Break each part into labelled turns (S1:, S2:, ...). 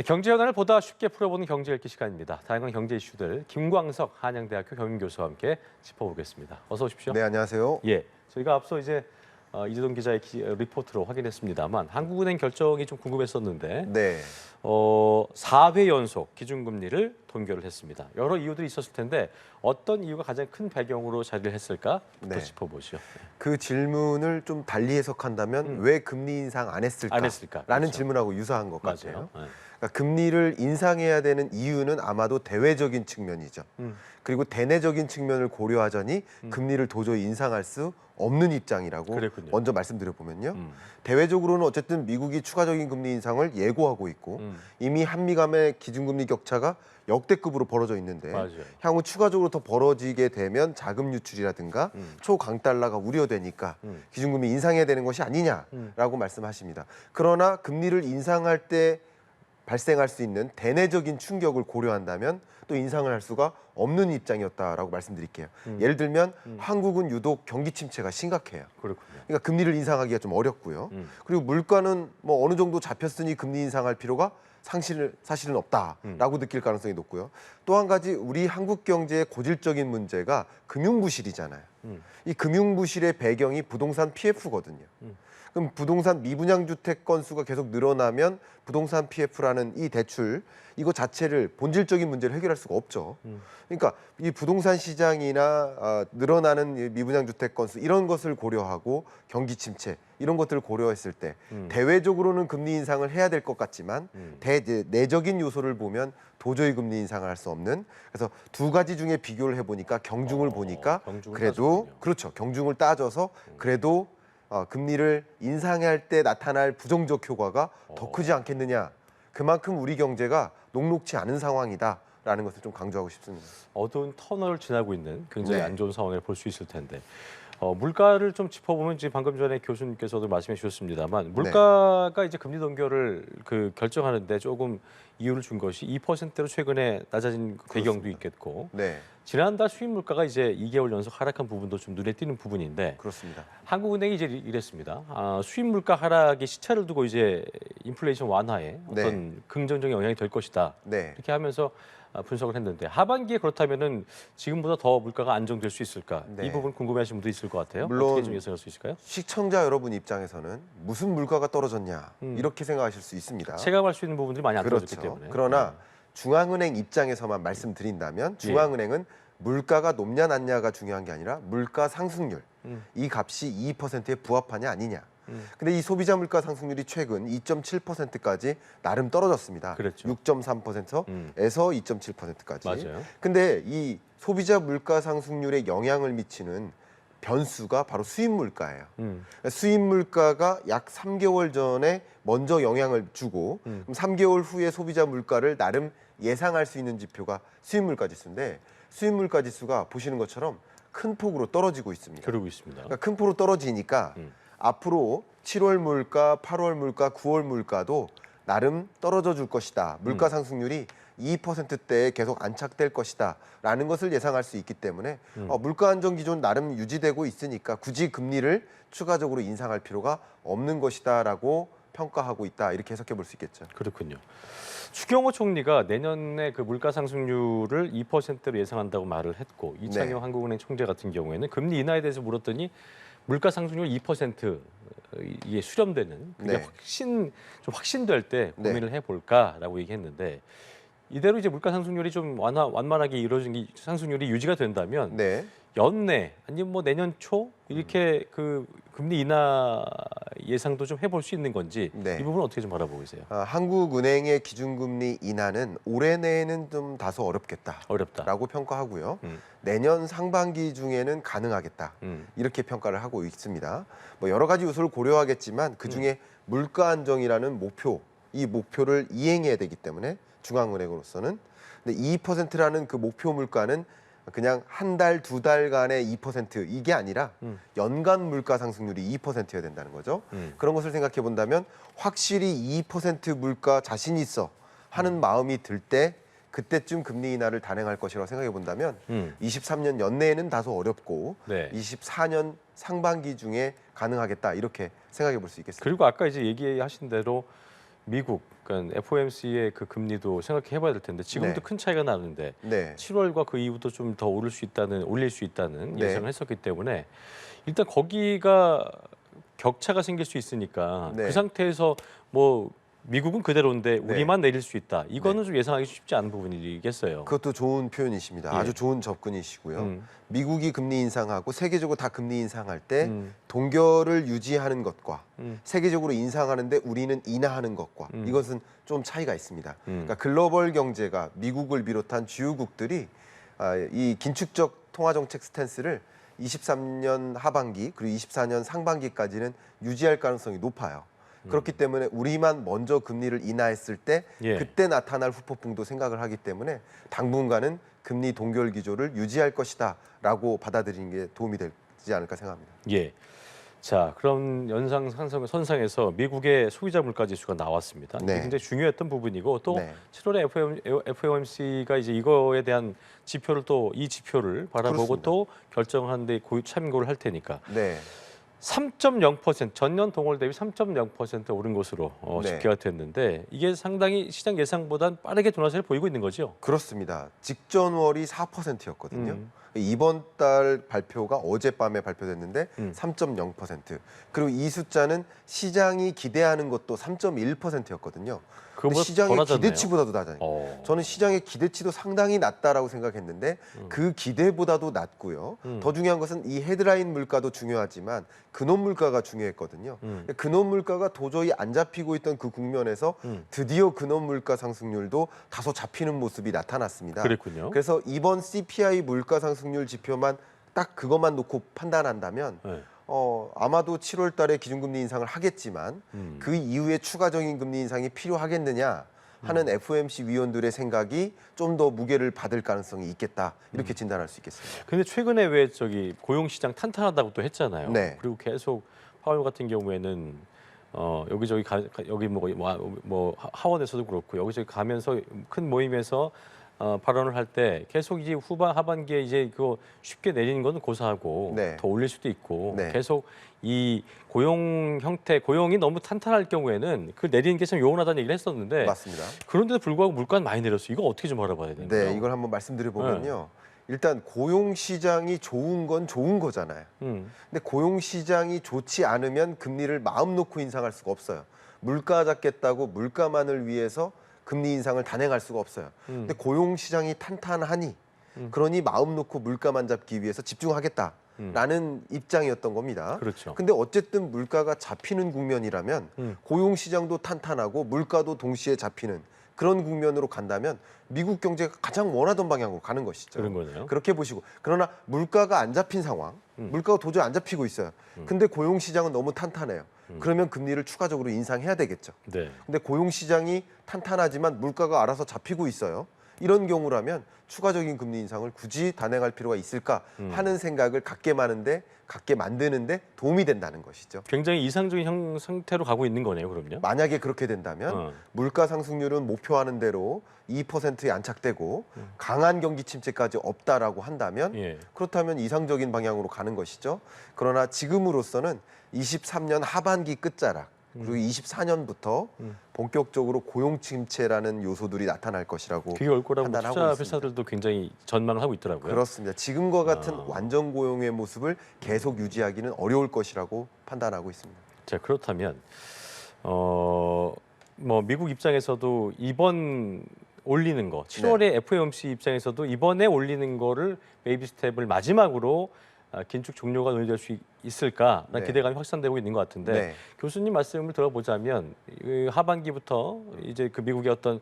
S1: 경제 현안을 보다 쉽게 풀어보는 경제 읽기 시간입니다. 다양한 경제 이슈들 김광석 한양대학교 경영교수와 함께 짚어보겠습니다. 어서 오십시오.
S2: 네, 안녕하세요.
S1: 예, 저희가 앞서 이제 이재동 기자의 리포트로 확인했습니다만 한국은행 결정이 좀 궁금했었는데
S2: 네.
S1: 4회 연속 기준금리를 동결을 했습니다. 여러 이유들이 있었을 텐데 어떤 이유가 가장 큰 배경으로 자리를 했을까부터
S2: 네.
S1: 짚어보시죠.
S2: 그 질문을 좀 달리 해석한다면 왜 금리 인상 안 했을까라는
S1: 그렇죠.
S2: 질문하고 유사한 것 같아요.
S1: 맞아요. 네.
S2: 그러니까 금리를 인상해야 되는 이유는 아마도 대외적인 측면이죠. 그리고 대내적인 측면을 고려하자니 금리를 도저히 인상할 수 없는 입장이라고
S1: 그랬군요.
S2: 먼저 말씀드려보면요. 대외적으로는 어쨌든 미국이 추가적인 금리 인상을 예고하고 있고 이미 한미 간의 기준금리 격차가 역대급으로 벌어져 있는데
S1: 맞아요.
S2: 향후 추가적으로 더 벌어지게 되면 자금 유출이라든가 초강달러가 우려되니까 기준금리 인상해야 되는 것이 아니냐라고 말씀하십니다. 그러나 금리를 인상할 때 발생할 수 있는 대내적인 충격을 고려한다면 또 인상을 할 수가 없는 입장이었다라고 말씀드릴게요. 예를 들면 한국은 유독 경기 침체가 심각해요.
S1: 그렇군요.
S2: 그러니까 금리를 인상하기가 좀 어렵고요. 그리고 물가는 뭐 어느 정도 잡혔으니 금리 인상할 필요가 사실은 없다라고 느낄 가능성이 높고요. 또 한 가지 우리 한국 경제의 고질적인 문제가 금융부실이잖아요. 이 금융부실의 배경이 부동산 PF거든요. 그럼 부동산 미분양 주택 건수가 계속 늘어나면 부동산 PF라는 이 대출 이거 자체를 본질적인 문제를 해결할 수가 없죠. 그러니까 이 부동산 시장이나 늘어나는 미분양 주택 건수 이런 것을 고려하고 경기 침체 이런 것들을 고려했을 때 대외적으로는 금리 인상을 해야 될 것 같지만 내적인 요소를 보면 도저히 금리 인상을 할 수 없는 그래서 두 가지 중에 비교를 해보니까 경중을 보니까
S1: 경중을
S2: 그래도
S1: 따졌군요.
S2: 그렇죠. 경중을 따져서 그래도 금리를 인상할 때 나타날 부정적 효과가 더 크지 않겠느냐. 그만큼 우리 경제가 녹록지 않은 상황이다라는 것을 좀 강조하고 싶습니다.
S1: 어두운 터널을 지나고 있는 굉장히
S2: 네.
S1: 안 좋은 상황을 볼 수 있을 텐데 물가를 좀 짚어보면 지금 방금 전에 교수님께서도 말씀해 주셨습니다만 물가가 이제 금리 동결을 결정하는데 조금 이유를 준 것이 2%로 최근에 낮아진 배경도 있겠고
S2: 네,
S1: 지난달 수입 물가가 이제 2개월 연속 하락한 부분도 좀 눈에 띄는 부분인데
S2: 그렇습니다.
S1: 한국은행이 이제 이랬습니다. 수입 물가 하락의 시차를 두고 이제 인플레이션 완화에 어떤 긍정적인 영향이 될 것이다.
S2: 네.
S1: 이렇게 하면서 분석을 했는데 하반기에 그렇다면은 지금보다 더 물가가 안정될 수 있을까?
S2: 네.
S1: 이 부분 궁금해하시는 분도 있을 것 같아요.
S2: 물론
S1: 어떻게 좀 예상할 수 있을까요?
S2: 시청자 여러분 입장에서는 무슨 물가가 떨어졌냐 이렇게 생각하실 수 있습니다.
S1: 체감할 수 있는 부분들이 많이 안 떨어졌기
S2: 그렇죠.
S1: 때문에.
S2: 그러나 중앙은행 입장에서만 말씀드린다면 중앙은행은 물가가 높냐 낮냐가 중요한 게 아니라 물가 상승률 이 값이 2%에 부합하냐 아니냐. 근데 이 소비자 물가 상승률이 최근 2.7%까지 나름 떨어졌습니다.
S1: 그렇죠.
S2: 6.3%에서 2.7%까지.
S1: 맞아요.
S2: 근데 이 소비자 물가 상승률에 영향을 미치는 변수가 바로 수입 물가예요. 수입 물가가 약 3개월 전에 먼저 영향을 주고 그럼 3개월 후에 소비자 물가를 나름 예상할 수 있는 지표가 수입 물가 지수인데 수입 물가 지수가 보시는 것처럼 큰 폭으로 떨어지고 있습니다.
S1: 그러고 있습니다.
S2: 그러니까 큰 폭으로 떨어지니까 앞으로 7월 물가, 8월 물가, 9월 물가도 나름 떨어져 줄 것이다. 물가 상승률이 2%대에 계속 안착될 것이다. 라는 것을 예상할 수 있기 때문에 물가 안정 기존 나름 유지되고 있으니까 굳이 금리를 추가적으로 인상할 필요가 없는 것이다라고 평가하고 있다. 이렇게 해석해 볼 수 있겠죠.
S1: 그렇군요. 추경호 총리가 내년에 그 물가 상승률을 2%로 예상한다고 말을 했고 이창용 한국은행 총재 같은 경우에는 금리 인하에 대해서 물었더니 물가 상승률 2% 이게 수렴되는 그게 좀 확신될 때 고민을 해볼까라고 얘기했는데 이대로 이제 물가 상승률이 좀 완만하게 이루어진 상승률이 유지가 된다면 연내 아니면 뭐 내년 초 이렇게 그 금리 인하 예상도 좀 해볼 수 있는 건지 이 부분은 어떻게 좀 바라보고 계세요?
S2: 한국은행의 기준금리 인하는 올해 내에는 좀 다소 어렵다라고 평가하고요. 내년 상반기 중에는 가능하겠다 이렇게 평가를 하고 있습니다. 뭐 여러 가지 요소를 고려하겠지만 그중에 물가 안정이라는 목표, 이 목표를 이행해야 되기 때문에 중앙은행으로서는 근데 2%라는 그 목표 물가는 그냥 한 달, 두 달간의 2% 이게 아니라 연간 물가 상승률이 2%여야 된다는 거죠. 그런 것을 생각해 본다면 확실히 2% 물가 자신 있어 하는 마음이 들 때 그때쯤 금리 인하를 단행할 것이라고 생각해 본다면 23년 연내에는 다소 어렵고 24년 상반기 중에 가능하겠다 이렇게 생각해 볼 수 있겠습니다.
S1: 그리고 아까 이제 얘기하신 대로 미국 그러니까 FOMC의 그 금리도 생각해봐야 될 텐데 지금도
S2: 네.
S1: 큰 차이가 나는데
S2: 네.
S1: 7월과 그 이후도 좀 더 올릴 수 있다는
S2: 네.
S1: 예상을 했었기 때문에 일단 거기가 격차가 생길 수 있으니까
S2: 네.
S1: 그 상태에서 뭐 미국은 그대로인데
S2: 네.
S1: 우리만 내릴 수 있다. 이거는 좀 예상하기 쉽지 않은 부분이겠어요.
S2: 그것도 좋은 표현이십니다.
S1: 예.
S2: 아주 좋은 접근이시고요.
S1: 음.
S2: 미국이 금리 인상하고 세계적으로 다 금리 인상할 때
S1: 음.
S2: 동결을 유지하는 것과
S1: 음.
S2: 세계적으로 인상하는데 우리는 인하하는 것과 이것은 좀 차이가 있습니다. 그러니까 글로벌 경제가 미국을 비롯한 주요국들이 이 긴축적 통화정책 스탠스를 23년 하반기 그리고 24년 상반기까지는 유지할 가능성이 높아요. 그렇기 때문에 우리만 먼저 금리를 인하했을 때
S1: 예.
S2: 그때 나타날 후폭풍도 생각을 하기 때문에 당분간은 금리 동결 기조를 유지할 것이다라고 받아들이는 게 도움이 되지 않을까 생각합니다.
S1: 예. 자, 그럼 선상에서 미국의 소비자 물가 지수가 나왔습니다. 이게
S2: 네.
S1: 굉장히 중요했던 부분이고 또
S2: 네.
S1: 7월에 FOMC가 이제 이거에 대한 지표를 또 이 지표를 바라보고
S2: 그렇습니다.
S1: 또 결정하는데 참고를 할 테니까
S2: 네.
S1: 3.0% 전년 동월 대비 3.0% 오른 것으로
S2: 네.
S1: 집계가 됐는데 이게 상당히 시장 예상보단 빠르게 둔화세를 보이고 있는 거죠.
S2: 그렇습니다. 직전월이 4%였거든요.
S1: 음.
S2: 이번 달 발표가 어젯밤에 발표됐는데
S1: 음.
S2: 3.0%. 그리고 이 숫자는 시장이 기대하는 것도 3.1%였거든요.
S1: 그거보다
S2: 시장의
S1: 더 낮았네요.
S2: 기대치보다도 낮아요. 저는 시장의 기대치도 상당히 낮다라고 생각했는데 그 기대보다도 낮고요. 더 중요한 것은 이 헤드라인 물가도 중요하지만 근원 물가가 중요했거든요. 근원 물가가 도저히 안 잡히고 있던 그 국면에서 드디어 근원 물가 상승률도 다소 잡히는 모습이 나타났습니다.
S1: 그랬군요.
S2: 그래서 이번 CPI 물가 상승률 지표만 딱 그것만 놓고 판단한다면
S1: 네.
S2: 아마도 7월 달에 기준금리 인상을 하겠지만 그 이후에 추가적인 금리 인상이 필요하겠느냐 하는 FOMC 위원들의 생각이 좀 더 무게를 받을 가능성이 있겠다. 이렇게 진단할 수 있겠습니다.
S1: 근데 최근에 왜 저기 고용 시장 탄탄하다고 또 했잖아요.
S2: 네.
S1: 그리고 계속 파월 같은 경우에는 여기저기 여기 뭐 하원에서도 그렇고 여기저기 가면서 큰 모임에서 발언을 할 때 계속 이제 하반기에 이제 그거 쉽게 내리는 건 고사하고
S2: 네.
S1: 더 올릴 수도 있고
S2: 네.
S1: 계속 이 고용이 너무 탄탄할 경우에는 그 내리는 게 참 요원하다는 얘기를 했었는데
S2: 맞습니다.
S1: 그런데도 불구하고 물가는 많이 내렸어요. 이거 어떻게 좀 알아봐야 되는 거예요?
S2: 네, 이걸 한번 말씀드려 보면요. 일단 고용 시장이 좋은 건 좋은 거잖아요. 근데 고용 시장이 좋지 않으면 금리를 마음 놓고 인상할 수가 없어요. 물가 잡겠다고 물가만을 위해서 금리 인상을 단행할 수가 없어요. 근데 고용 시장이 탄탄하니 그러니 마음 놓고 물가만 잡기 위해서 집중하겠다라는 입장이었던 겁니다.
S1: 그렇죠.
S2: 근데 어쨌든 물가가 잡히는 국면이라면 고용 시장도 탄탄하고 물가도 동시에 잡히는 그런 국면으로 간다면 미국 경제가 가장 원하던 방향으로 가는 것이죠.
S1: 그런 거네요.
S2: 그렇게 보시고 그러나 물가가 안 잡힌 상황, 물가가 도저히 안 잡히고 있어요. 근데 고용 시장은 너무 탄탄해요. 그러면 금리를 추가적으로 인상해야 되겠죠.
S1: 네.
S2: 근데 고용 시장이 탄탄하지만 물가가 알아서 잡히고 있어요. 이런 경우라면 추가적인 금리 인상을 굳이 단행할 필요가 있을까 하는 생각을 갖게 만드는데 도움이 된다는 것이죠.
S1: 굉장히 이상적인 상태로 가고 있는 거네요, 그럼요.
S2: 만약에 그렇게 된다면 물가 상승률은 목표하는 대로 2%에 안착되고 강한 경기 침체까지 없다라고 한다면
S1: 예.
S2: 그렇다면 이상적인 방향으로 가는 것이죠. 그러나 지금으로서는 23년 하반기 끝자락 그리고 24년부터 본격적으로 고용 침체라는 요소들이 나타날 것이라고
S1: 그게 올 거라고
S2: 판단하고
S1: 투자
S2: 있습니다.
S1: 회사들도 굉장히 전망을 하고 있더라고요.
S2: 그렇습니다. 지금과 같은 완전 고용의 모습을 계속 유지하기는 어려울 것이라고 판단하고 있습니다.
S1: 자, 그렇다면 뭐 미국 입장에서도 이번 올리는 거 7월에 FOMC 입장에서도 이번에 올리는 거를 베이비 스텝을 마지막으로 긴축 종료가 논의될 수 있을까라는
S2: 네.
S1: 기대감이 확산되고 있는 것 같은데
S2: 네.
S1: 교수님 말씀을 들어보자면 하반기부터 이제 그 미국의 어떤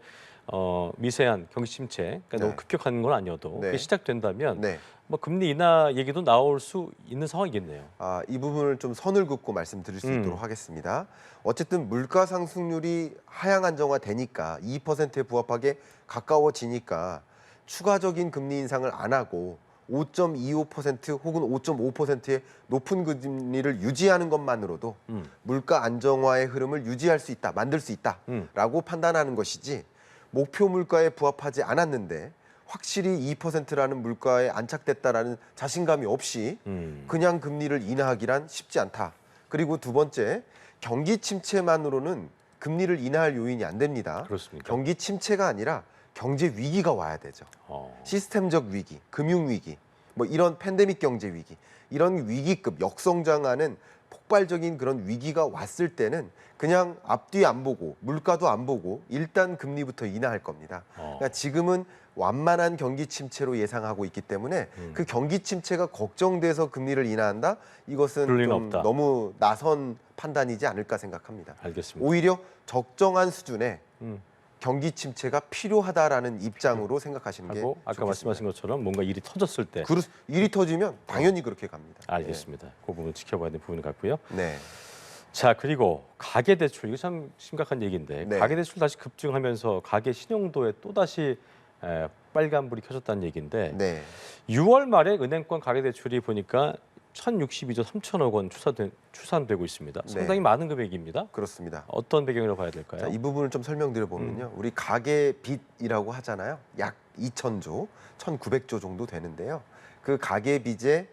S1: 미세한 경기 침체, 그러니까 너무 급격한 건 아니어도
S2: 네.
S1: 그게 시작된다면
S2: 네.
S1: 뭐 금리 인하 얘기도 나올 수 있는 상황이겠네요.
S2: 이 부분을 좀 선을 긋고 말씀드릴 수 있도록 하겠습니다. 어쨌든 물가 상승률이 하향 안정화되니까 2%에 부합하게 가까워지니까 추가적인 금리 인상을 안 하고 5.25% 혹은 5.5%의 높은 금리를 유지하는 것만으로도 물가 안정화의 흐름을 유지할 수 있다, 만들 수 있다라고 판단하는 것이지 목표 물가에 부합하지 않았는데 확실히 2%라는 물가에 안착됐다라는 자신감이 없이 그냥 금리를 인하하기란 쉽지 않다. 그리고 두 번째, 경기 침체만으로는 금리를 인하할 요인이 안 됩니다.
S1: 그렇습니까?
S2: 경기 침체가 아니라 경제 위기가 와야 되죠.
S1: 어.
S2: 시스템적 위기, 금융 위기, 뭐 이런 팬데믹 경제 위기, 이런 위기급 역성장하는 폭발적인 그런 위기가 왔을 때는 그냥 앞뒤 안 보고 물가도 안 보고 일단 금리부터 인하할 겁니다. 그러니까 지금은 완만한 경기 침체로 예상하고 있기 때문에 그 경기 침체가 걱정돼서 금리를 인하한다? 이것은
S1: 그럴 리는
S2: 좀
S1: 없다.
S2: 너무 나선 판단이지 않을까 생각합니다.
S1: 알겠습니다.
S2: 오히려 적정한 수준의
S1: 음.
S2: 경기 침체가 필요하다라는 입장으로 생각하시는 게
S1: 하고 아까
S2: 좋겠습니다.
S1: 말씀하신 것처럼 뭔가 일이 터졌을 때
S2: 일이 터지면 당연히 그렇게 갑니다.
S1: 알겠습니다. 그 부분 지켜봐야 되는 부분 같고요.
S2: 네.
S1: 자, 그리고 가계 대출 이거 참 심각한 얘기인데
S2: 네.
S1: 가계 대출 다시 급증하면서 가계 신용도에 또 다시 빨간불이 켜졌다는 얘기인데
S2: 네.
S1: 6월 말에 은행권 가계 대출이 보니까 1,062조 3천억 원 추산되고 있습니다. 상당히
S2: 네.
S1: 많은 금액입니다.
S2: 그렇습니다.
S1: 어떤 배경으로 봐야 될까요?
S2: 자, 이 부분을 좀 설명드려 보면요. 우리 가계 빚이라고 하잖아요. 약 2,000조, 1,900조 정도 되는데요. 그 가계 빚의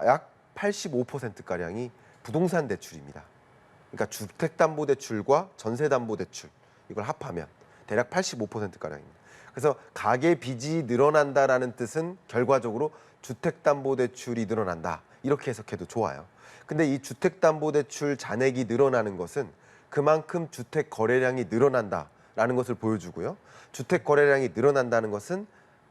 S2: 약 85%가량이 부동산 대출입니다. 그러니까 주택담보대출과 전세담보대출 이걸 합하면 대략 85%가량입니다. 그래서 가계 빚이 늘어난다라는 뜻은 결과적으로 주택담보대출이 늘어난다. 이렇게 해석해도 좋아요. 근데 이 주택담보대출 잔액이 늘어나는 것은 그만큼 주택 거래량이 늘어난다라는 것을 보여주고요. 주택 거래량이 늘어난다는 것은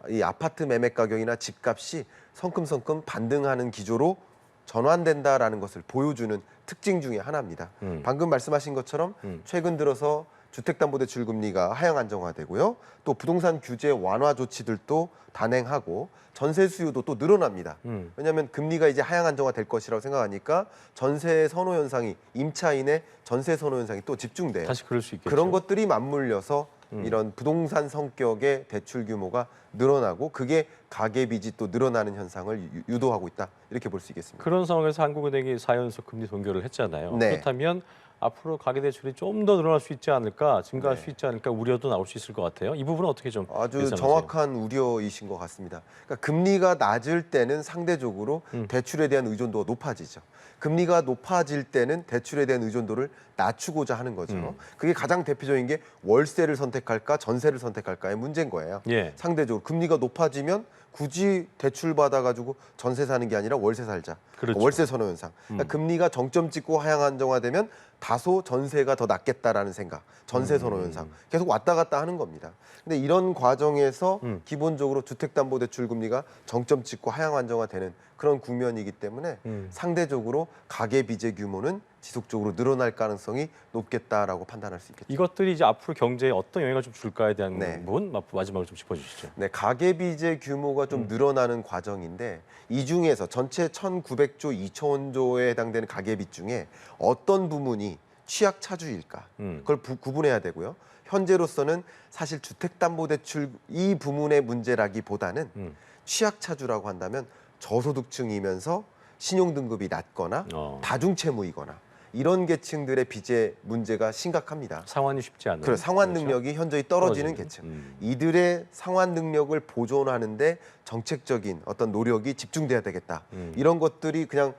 S2: 이 아파트 매매 가격이나 집값이 성큼성큼 반등하는 기조로 전환된다라는 것을 보여주는 특징 중에 하나입니다. 방금 말씀하신 것처럼 최근 들어서 주택담보대출 금리가 하향 안정화되고요. 또 부동산 규제 완화 조치들도 단행하고 전세 수요도 또 늘어납니다. 왜냐하면 금리가 이제 하향 안정화될 것이라고 생각하니까 전세 선호 현상이 임차인의 전세 선호 현상이 또 집중돼요.
S1: 다시 그럴 수 있겠죠.
S2: 그런 것들이 맞물려서 이런 부동산 성격의 대출 규모가 늘어나고 그게 가계빚이 또 늘어나는 현상을 유도하고 있다. 이렇게 볼 수 있겠습니다.
S1: 그런 상황에서 한국은행이 4연속 금리 동결을 했잖아요.
S2: 네.
S1: 그렇다면 앞으로 가계대출이 좀 더 늘어날 수 있지 않을까, 증가할
S2: 네.
S1: 수 있지 않을까 우려도 나올 수 있을 것 같아요. 이 부분은 어떻게 좀
S2: 아주
S1: 예상하세요?
S2: 정확한 우려이신 것 같습니다. 그러니까 금리가 낮을 때는 상대적으로 대출에 대한 의존도가 높아지죠. 금리가 높아질 때는 대출에 대한 의존도를 낮추고자 하는 거죠. 그게 가장 대표적인 게 월세를 선택할까 전세를 선택할까의 문제인 거예요.
S1: 예.
S2: 상대적으로 금리가 높아지면 굳이 대출 받아가지고 전세 사는 게 아니라 월세 살자.
S1: 그렇죠.
S2: 월세 선호 현상. 그러니까 금리가 정점 찍고 하향 안정화되면 다소 전세가 더 낫겠다라는 생각. 전세 선호 현상. 계속 왔다 갔다 하는 겁니다. 근데 이런 과정에서 기본적으로 주택담보대출 금리가 정점 찍고 하향 안정화되는 그런 국면이기 때문에 상대적으로 가계빚의 규모는 지속적으로 늘어날 가능성이 높겠다라고 판단할 수 있겠죠.
S1: 이것들이 이제 앞으로 경제에 어떤 영향을 좀 줄까에 대한
S2: 네.
S1: 부분 마지막으로 좀 짚어주시죠.
S2: 네, 가계빚의 규모가 좀 늘어나는 과정인데 이 중에서 전체 1,900조 2천조에 해당되는 가계빚 중에 어떤 부분이 취약 차주일까? 그걸 구분해야 되고요. 현재로서는 사실 주택담보대출 이 부문의 문제라기보다는 취약 차주라고 한다면 저소득층이면서 신용등급이 낮거나 다중채무이거나 이런 계층들의 빚의 문제가 심각합니다.
S1: 상환이 쉽지 않은.
S2: 그래서 상환
S1: 그렇죠?
S2: 능력이 현저히 떨어지는
S1: 떨어지는.
S2: 계층. 이들의 상환 능력을 보존하는데 정책적인 어떤 노력이 집중돼야 되겠다. 이런 것들이 그냥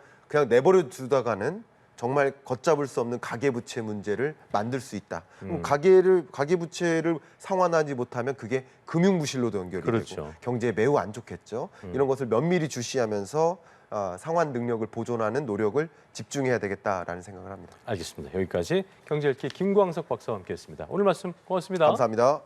S2: 내버려 두다가는 정말 걷잡을 수 없는 가계부채 문제를 만들 수 있다. 그럼 가계부채를 상환하지 못하면 그게 금융부실로도 연결이
S1: 그렇죠.
S2: 되고 경제에 매우 안 좋겠죠. 이런 것을 면밀히 주시하면서 상환 능력을 보존하는 노력을 집중해야 되겠다라는 생각을 합니다.
S1: 알겠습니다. 여기까지 경제일기 김광석 박사와 함께했습니다. 오늘 말씀 고맙습니다.
S2: 감사합니다.